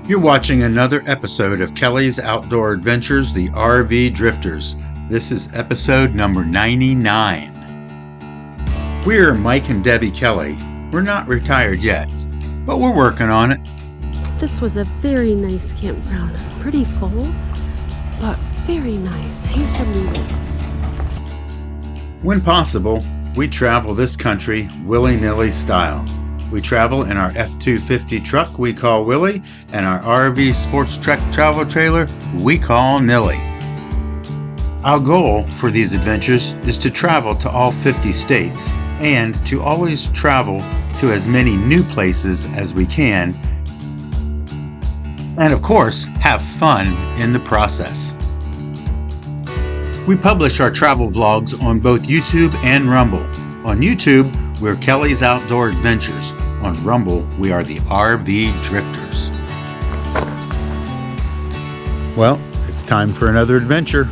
You're watching another episode of Kelly's Outdoor Adventures, the RV Drifters. This is episode number 99. We're Mike and Debbie Kelly. We're not retired yet, but we're working on it. This was a very nice campground. Pretty full, but very nice. Hate to leave it. When possible, we travel this country willy-nilly style. We travel in our F-250 truck we call Willie, and our RV Sports Trek travel trailer we call Nilly. Our goal for these adventures is to travel to all 50 states and to always travel to as many new places as we can, and of course, have fun in the process. We publish our travel vlogs on both YouTube and Rumble. On YouTube, we're Kelly's Outdoor Adventures. On Rumble, we are the RV Drifters. Well, it's time for another adventure.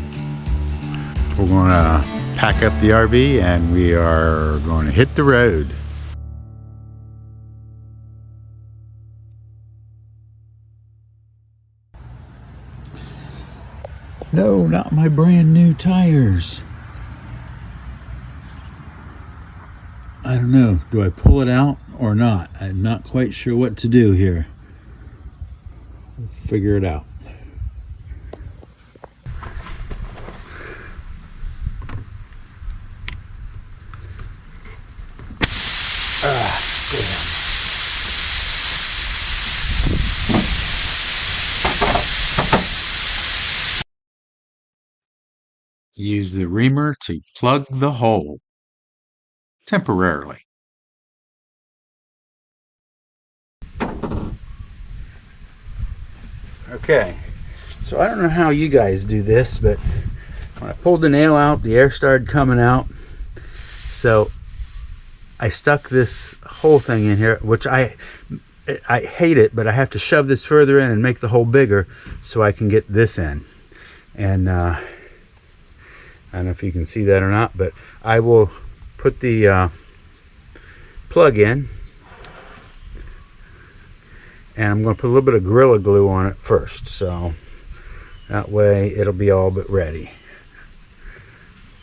We're going to pack up the RV and we are going to hit the road. No, not my brand new tires. I don't know. Do I pull it out or not? I'm not quite sure what to do here. We'll figure it out. Use the reamer to plug the hole temporarily. Okay, so I don't know how you guys do this, but when I pulled the nail out, the air started coming out. So I stuck this whole thing in here, which I hate it, but I have to shove this further in and make the hole bigger so I can get this in. And I don't know if you can see that or not, but I will put the plug in, and I'm going to put a little bit of Gorilla Glue on it first, so that way it'll be all but ready.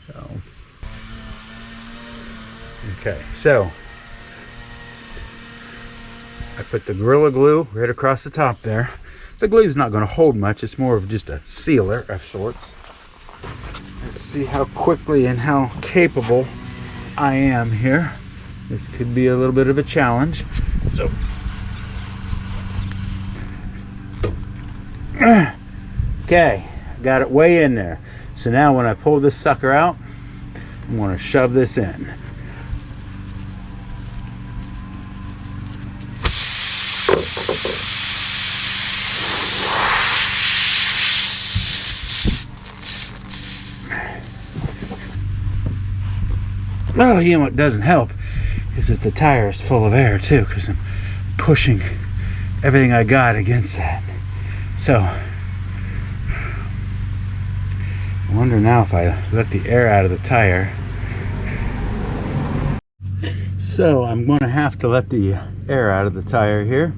So, okay, so I put the Gorilla Glue right across the top there. The glue's not going to hold much, it's more of just a sealer of sorts. Let's see how quickly and how capable I am here. This could be a little bit of a challenge. So, okay, got it way in there. So now when I pull this sucker out, I'm going to shove this in. Oh, you know what doesn't help is that the tire is full of air too, because I'm pushing everything I got against that. So I wonder now if I let the air out of the tire. So I'm going to have to let the air out of the tire here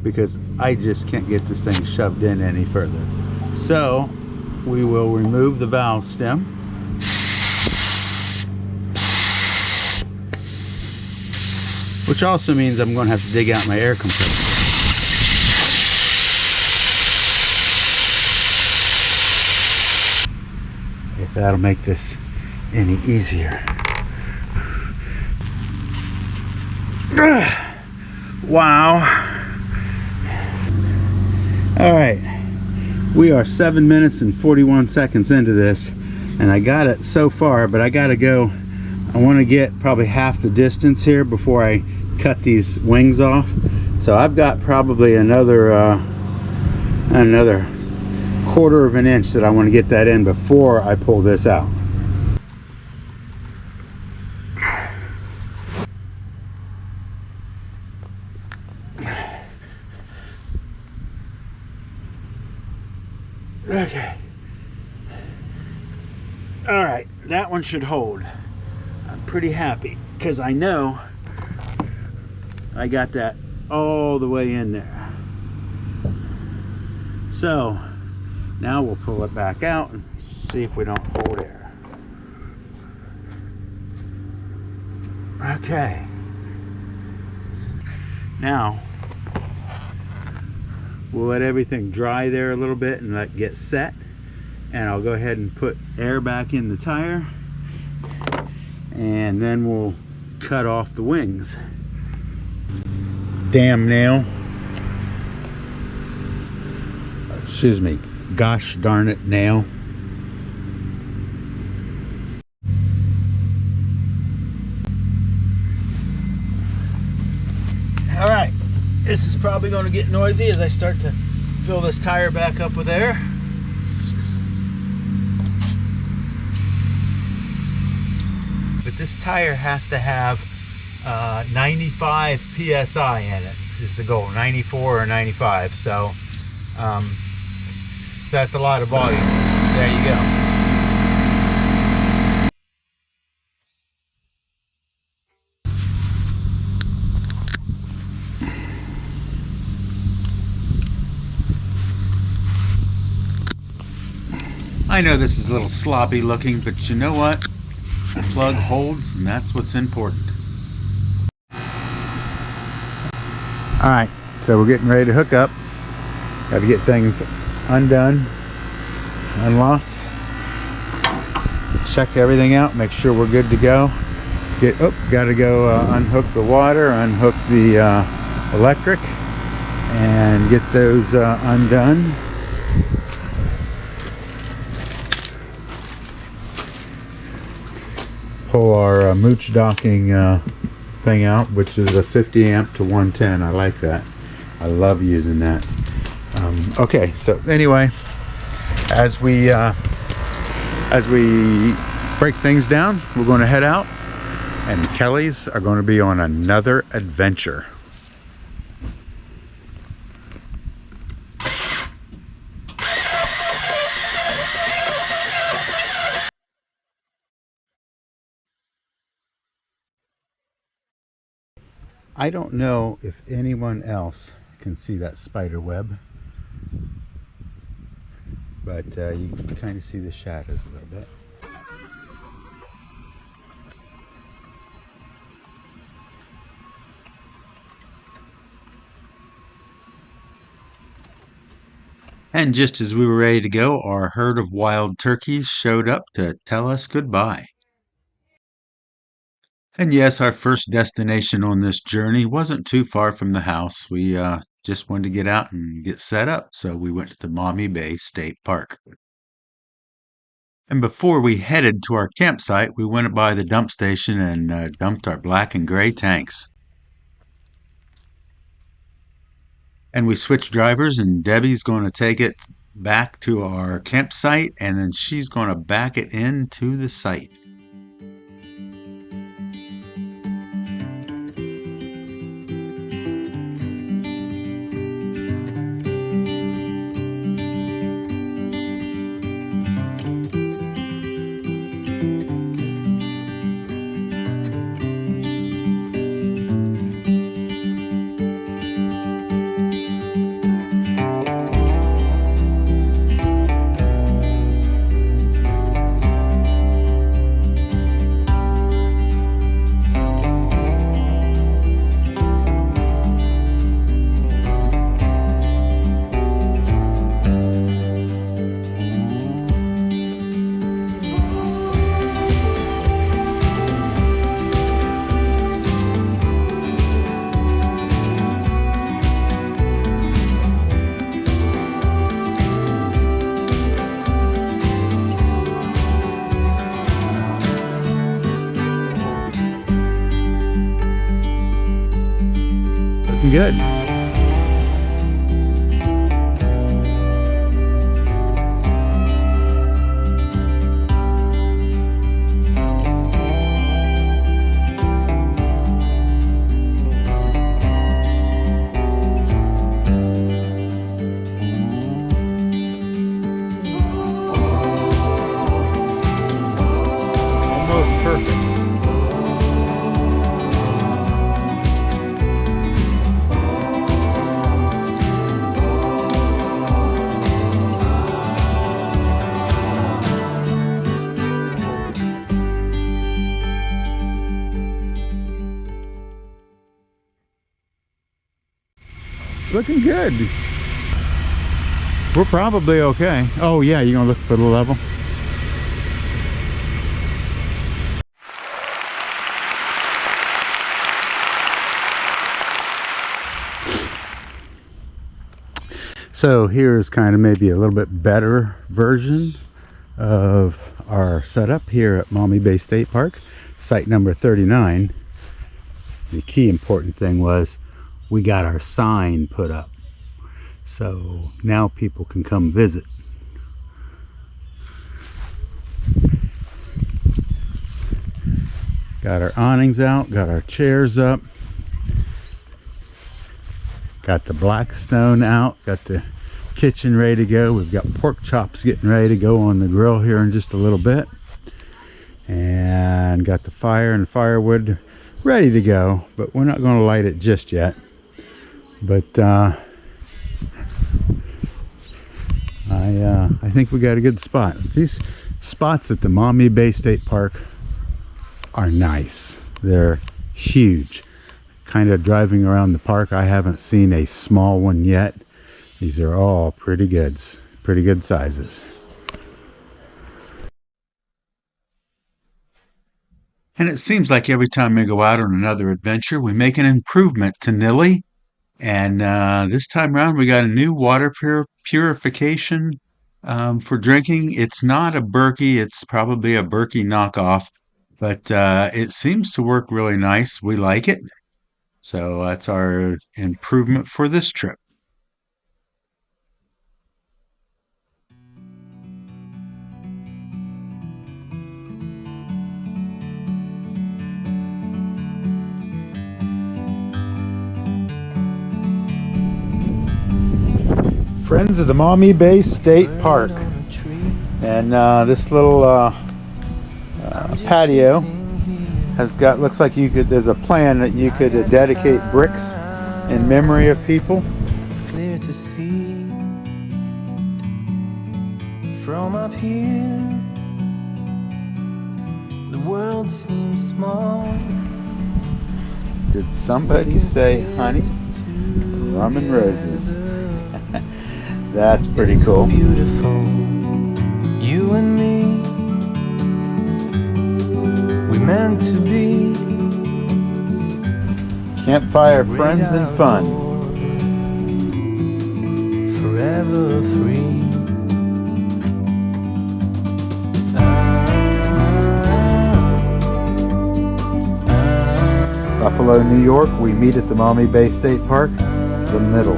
because I just can't get this thing shoved in any further. So we will remove the valve stem. Which also means I'm going to have to dig out my air compressor. If that'll make this any easier. Wow. Alright. We are 7 minutes and 41 seconds into this. And I got it so far, but I gotta go. I want to get probably half the distance here before I cut these wings off. So I've got probably another 1/4 of an inch that I want to get that in before I pull this out. Okay. All right, that one should hold. I'm pretty happy because I know I got that all the way in there. So now we'll pull it back out and see if we don't hold air. Okay. Now we'll let everything dry there a little bit and let it get set. And I'll go ahead and put air back in the tire. And then we'll cut off the wings. Damn nail. Excuse me. Gosh darn it, nail. All right. This is probably going to get noisy as I start to fill this tire back up with air. But this tire has to have 95 psi in it is the goal, 94 or 95. So that's a lot of volume. There you go. I know this is a little sloppy looking, but you know what? The plug holds, and that's what's important. Alright, so we're getting ready to hook up. Got to get things undone, unlocked, check everything out, make sure we're good to go. Got to go unhook the water, unhook the electric, and get those undone. Pull our mooch docking thing out, which is a 50 amp to 110. I like that. I love using that. Okay, so anyway, as we break things down, we're going to head out, and Kelly's are going to be on another adventure. I don't know if anyone else can see that spider web, but you can kind of see the shadows a little bit. And just as we were ready to go, our herd of wild turkeys showed up to tell us goodbye. And yes, our first destination on this journey wasn't too far from the house. We just wanted to get out and get set up, so we went to the Maumee Bay State Park. And before we headed to our campsite, we went by the dump station and dumped our black and gray tanks. And we switched drivers, and Debbie's going to take it back to our campsite, and then she's going to back it into the site. Good. Almost perfect. It's looking good. We're probably okay. Oh yeah, you're gonna look for the level. So here's kind of maybe a little bit better version of our setup here at Maumee Bay State Park, site number 39. The key important thing was we got our sign put up. So now people can come visit. Got our awnings out, got our chairs up. Got the Blackstone out, got the kitchen ready to go. We've got pork chops getting ready to go on the grill here in just a little bit. And got the fire and firewood ready to go, but we're not going to light it just yet. But I think we got a good spot. These spots at the Maumee Bay State Park are nice. They're huge. Kind of driving around the park, I haven't seen a small one yet. These are all pretty good sizes. And it seems like every time we go out on another adventure, we make an improvement to Nili. And this time around, we got a new water purification for drinking. It's not a Berkey, it's probably a Berkey knockoff, but it seems to work really nice. We like it. So that's our improvement for this trip. Friends of the Maumee Bay State Park. And this little patio has got, looks like there's a plan that you could dedicate bricks in memory of people. It's clear to see from up here, the world seems small. Did somebody say honey? Rum and roses. That's pretty It's cool. So beautiful, you and me. We meant to be Campfire friends and fun. forever free. Buffalo, New York, we meet at the Maumee Bay State Park, the middle.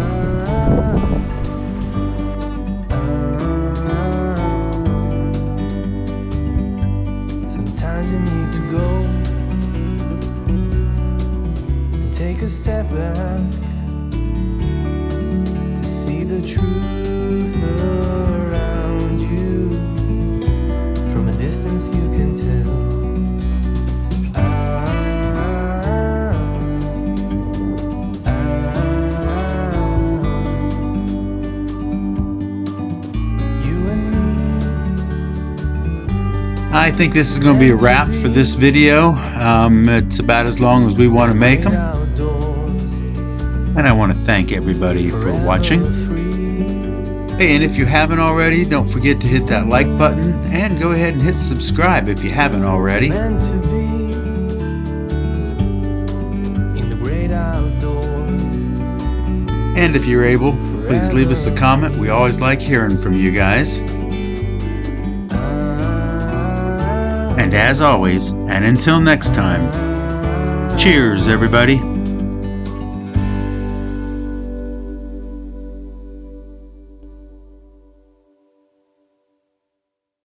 Sometimes you need to go and take a step back to see the truth around you. From a distance you can tell. I think this is going to be a wrap for this video. It's about as long as we want to make them. And I want to thank everybody for watching. Hey, and if you haven't already, don't forget to hit that like button and go ahead and hit subscribe if you haven't already. Meant to be in the great outdoors. And if you're able, please leave us a comment. We always like hearing from you guys. And as always, and until next time, cheers everybody.